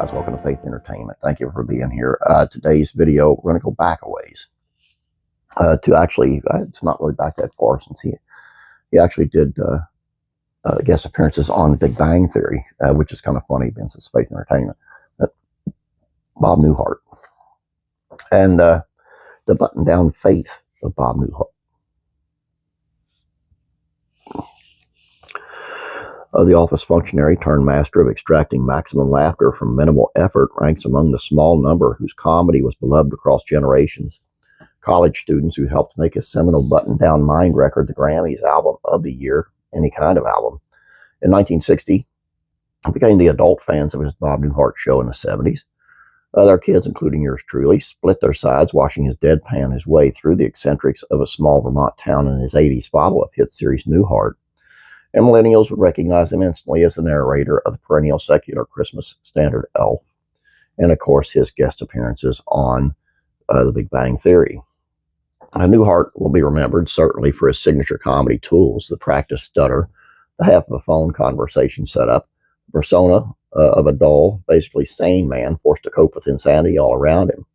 guys, welcome to Faith Entertainment. Thank you for being here. Today's video, we're going to go back a ways. To actually, it's not really back that far, since he actually did guest appearances on The Big Bang Theory, which is kind of funny, since it's Faith Entertainment. Bob Newhart. And the button-down faith of Bob Newhart. The office functionary turned master of extracting maximum laughter from minimal effort ranks among the small number whose comedy was beloved across generations. College students who helped make his seminal button-down mind record the Grammys Album of the Year, any kind of album. In 1960, he became the adult fans of his Bob Newhart show in the 70s. Other kids, including yours truly, split their sides watching his deadpan his way through the eccentrics of a small Vermont town in his 80s follow-up hit series Newhart. And millennials would recognize him instantly as the narrator of the perennial secular Christmas standard Elf. And, of course, his guest appearances on The Big Bang Theory. Newhart will be remembered, certainly, for his signature comedy tools, the practice stutter, the half of a phone conversation setup, the persona of a dull, basically sane man forced to cope with insanity all around him.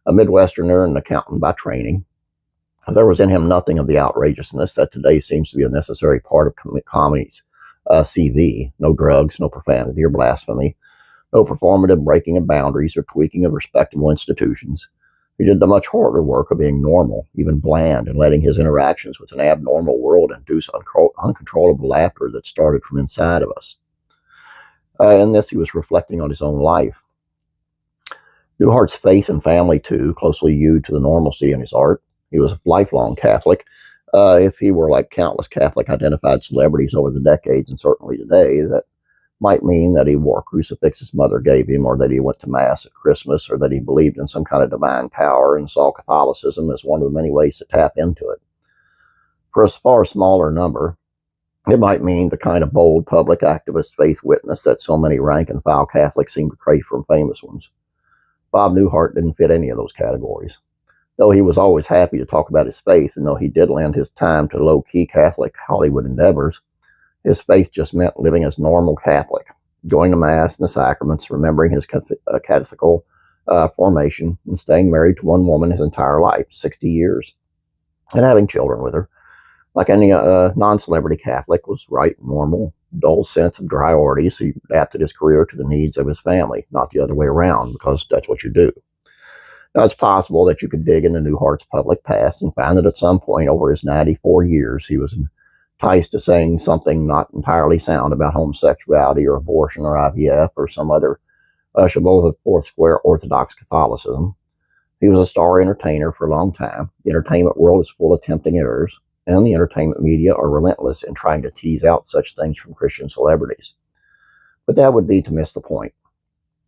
A Midwesterner and an accountant by training, there was in him nothing of the outrageousness that today seems to be a necessary part of comedy's CV. No drugs, no profanity or blasphemy, no performative breaking of boundaries or tweaking of respectable institutions. He did the much harder work of being normal, even bland, and letting his interactions with an abnormal world induce uncontrollable laughter that started from inside of us. In this, he was reflecting on his own life. Newhart's faith and family, too, closely hewed to the normalcy in his art. He was a lifelong Catholic. If he were like countless Catholic-identified celebrities over the decades, and certainly today, that might mean that he wore a crucifix his mother gave him, or that he went to Mass at Christmas, or that he believed in some kind of divine power and saw Catholicism as one of the many ways to tap into it. For a far smaller number, it might mean the kind of bold public activist faith witness that so many rank-and-file Catholics seem to crave from famous ones. Bob Newhart didn't fit any of those categories. Though he was always happy to talk about his faith, and though he did lend his time to low-key Catholic Hollywood endeavors, his faith just meant living as normal Catholic, going to Mass and the sacraments, remembering his catechetical formation, and staying married to one woman his entire life, 60 years, and having children with her. Like any non-celebrity Catholic, was right, normal, dull sense of priorities. He adapted his career to the needs of his family, not the other way around, because that's what you do. Now, it's possible that you could dig into Newhart's public past and find that at some point over his 94 years, he was enticed to saying something not entirely sound about homosexuality or abortion or IVF or some other shibboleth of foursquare orthodox Catholicism. He was a star entertainer for a long time. The entertainment world is full of tempting errors, and the entertainment media are relentless in trying to tease out such things from Christian celebrities. But that would be to miss the point.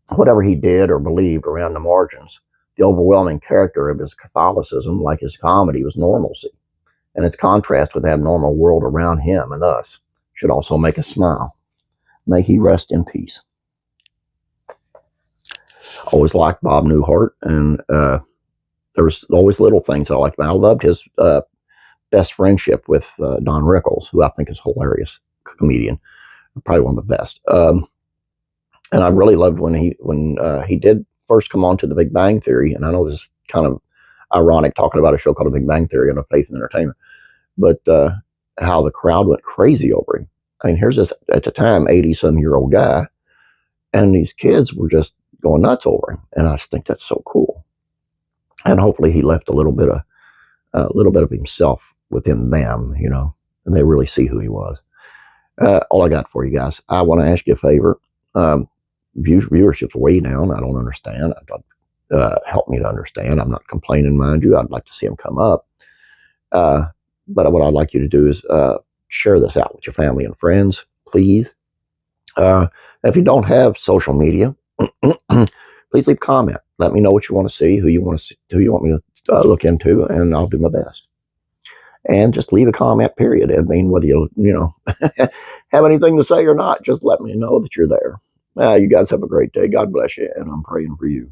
Whatever he did or believed around the margins, the overwhelming character of his Catholicism, like his comedy, was normalcy, and its contrast with the abnormal world around him and us should also make us smile. May he rest in peace. Always liked Bob Newhart, and there was always little things I liked about him. I loved his best friendship with Don Rickles, who I think is a hilarious comedian, probably one of the best. And I really loved when he did first come on to The Big Bang Theory, and I know this is kind of ironic talking about a show called The Big Bang Theory on a faith and entertainment, but how the crowd went crazy over him. I mean, here's this, at the time, 80-some-year-old guy, and these kids were just going nuts over him, and I just think that's so cool. And hopefully he left a little bit of himself within them, you know, and they really see who he was. All I got for you guys, I want to ask you a favor. Viewership's way down. I don't understand. Help me to understand. I'm not complaining, mind you. I'd like to see them come up. But what I'd like you to do is share this out with your family and friends, please. If you don't have social media, please leave a comment. Let me know what you want to see, who you want me to look into, and I'll do my best. And just leave a comment, period. I mean, whether you have anything to say or not, just let me know that you're there. You guys have a great day. God bless you, and I'm praying for you.